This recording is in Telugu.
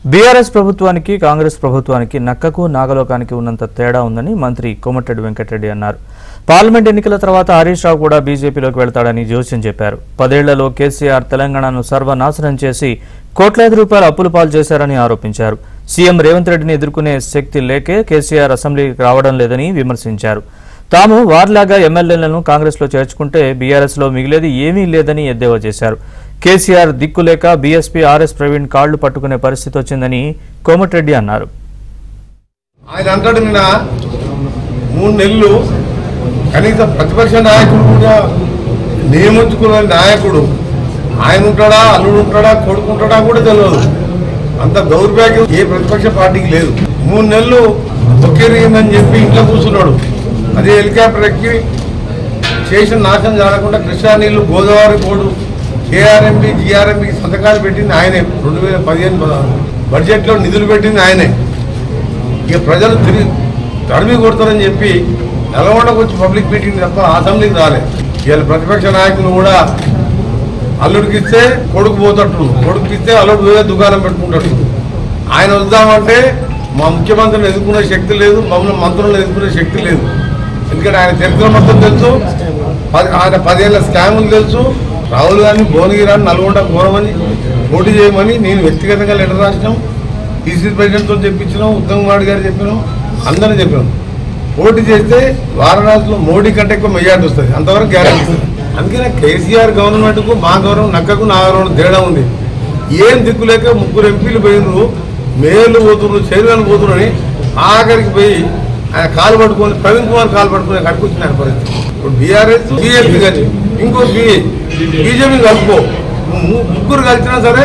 బీఆర్ఎస్ ప్రభుత్వానికి కాంగ్రెస్ ప్రభుత్వానికి నక్కకు నాగలోకానికి ఉన్నంత తేడా ఉందని మంత్రి కోమటిరెడ్డి వెంకటరెడ్డి అన్నారు. పార్లమెంట్ ఎన్నికల తర్వాత హరీష్ రావు కూడా బీజేపీలోకి వెళ్తాడని జోస్యం చెప్పారు. 10 ఏళ్లలో కేసీఆర్ తెలంగాణను సర్వనాశనం చేసి కోట్లాది రూపాయల అప్పులు పాలు చేశారని ఆరోపించారు. సీఎం రేవంత్ రెడ్డిని ఎదుర్కొనే శక్తి లేకే కేసీఆర్ అసెంబ్లీకి రావడం లేదని విమర్శించారు. తాము వారిలాగా ఎమ్మెల్యేలను కాంగ్రెస్లో చేర్చుకుంటే బీఆర్ఎస్లో మిగిలేది ఏమీ లేదని ఎద్దేవా చేశారు. కేసీఆర్ దిక్కులేక బీఎస్పీ ఆర్ఎస్ ప్రవీణ్ కాళ్లు పట్టుకునే పరిస్థితి వచ్చిందని కోమటిరెడ్డి అన్నారు. ఆయన అంటాడు, నిన్న 3 నెలలు కనీసం ప్రతిపక్ష నాయకుడు కూడా నియమించుకున్న నాయకుడు ఆయన ఉంటాడా, అల్లుడు ఉంటాడా, కొడుకుంటాడా కూడా తెలియదు. అంత దౌర్భాగ్యం ఏ ప్రతిపక్ష పార్టీకి లేదు. 3 నెలలు ఒకేరిందని చెప్పి ఇంట్లో కూర్చున్నాడు. అదే హెలికాప్టర్ ఎక్కి చేసిన నాశనం జరగకుండా కృష్ణా నీళ్లు, గోదావరి బోర్డు, కేఆర్ఎంబి, జిఆర్ఎంబికి సంతకాలు పెట్టింది ఆయనే. 2015 బడ్జెట్లో నిధులు పెట్టింది ఆయనే. ఇక ప్రజలు తరిమి కొడతారని చెప్పి నల్గొండకు వచ్చి పబ్లిక్ మీటింగ్ తప్ప అసెంబ్లీకి రాలే. ఇవాళ ప్రతిపక్ష నాయకులు కూడా అల్లుడికి ఇస్తే కొడుకు పోతట్టు, కొడుకు ఇస్తే అల్లుడు పోయే దుకాణం పెట్టుకుంటాడు. ఆయన వద్దామంటే మా ముఖ్యమంత్రిని ఎదుర్కొనే శక్తి లేదు, మమ్మల్ని మంత్రులను ఎదుర్కొనే శక్తి లేదు. ఎందుకంటే ఆయన చరిత్ర మొత్తం తెలుసు, ఆయన 10 ఏళ్ల స్కాములు తెలుసు. రాహుల్ గాంధీ భువనగిరి నల్గొండ కోరమని పోటీ చేయమని నేను వ్యక్తిగతంగా లెటర్ రాసినాం. పీసీసీ ప్రెసిడెంట్తో చెప్పించినాం, ఉత్తమ్ కుమార్ గారు చెప్పినాం, అందరినీ చెప్పినాం. పోటీ చేస్తే వారణాసిలో మోడీ కంటే ఎక్కువ మెజార్టీ వస్తుంది, అంతవరకు గ్యారెంటీ వస్తుంది. అందుకనే కేసీఆర్ గవర్నమెంట్కు మా గవర్నమెంట్ నక్కకు నా గవర్నమెంట్ తేడా ఉంది. ఏం దిక్కులేక 3 ఎంపీలు పోయినరు, మేయర్లు పోతున్నారు, చైర్మన్ పోతున్నారని ఆఖరికి పోయి ఆయన కాలు పట్టుకొని ప్రవీణ్ కుమార్ కాలు పట్టుకుని కట్టుకొచ్చిన ఆయన పరిస్థితి. ఇప్పుడు బీఆర్ఎస్, బీఎస్పీ కానీ ఇంకో బీజేపీ కలుపుకో, 3 కలిసినా సరే